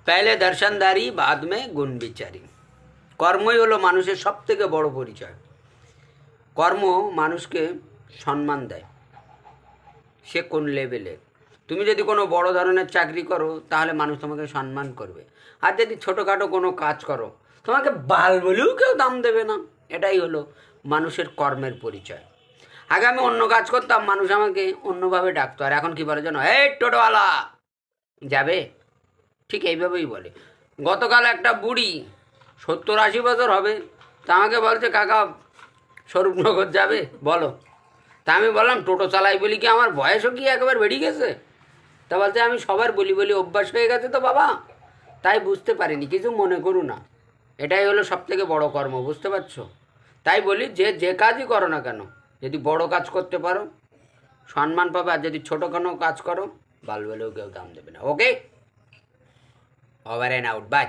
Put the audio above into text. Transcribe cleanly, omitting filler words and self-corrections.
पहले दर्शनदारी बाद में गुण বিচারি। কর্মই হলো মানুষের সবথেকে বড় পরিচয়। কর্ম মানুষকে সম্মান দেয়, সে কোন লেভেলে। তুমি যদি কোনো বড় ধরনের চাকরি করো তাহলে মানুষ তোমাকে সম্মান করবে, আর যদি ছোটোখাটো কোনো কাজ করো তোমাকে বাল বলেও কেউ দাম দেবে না। এটাই হলো মানুষের কর্মের পরিচয়। আগে আমি অন্য কাজ করতাম, মানুষ আমাকে অন্যভাবে ডাকতো, আর এখন কী বলে জানো? এই টোটোওয়ালা যাবে, ঠিক এইভাবেই বলে। গতকাল একটা বুড়ি 70-80 বছর হবে, তা আমাকে বলছে কাকা স্বরূপনগর যাবে বলো। তা আমি বললাম টোটো চালাই বলি কি আমার বয়সও কি একবার বেরিয়ে গেছে? তা বলছে আমি সবার বলি বলি অভ্যাস হয়ে গেছে তো বাবা, তাই বুঝতে পারিনি, কিছু মনে করু না। এটাই হলো সবথেকে বড় কর্ম, বুঝতে পারছো? তাই বলি যে কাজই করো না কেন, যদি বড় কাজ করতে পারো সম্মান পাবে, আর যদি ছোটো কোনো কাজ করো বাল বলেও কেউ দাম দেবে না। ওকে, ওভার অ্যান্ড আউট, বাই।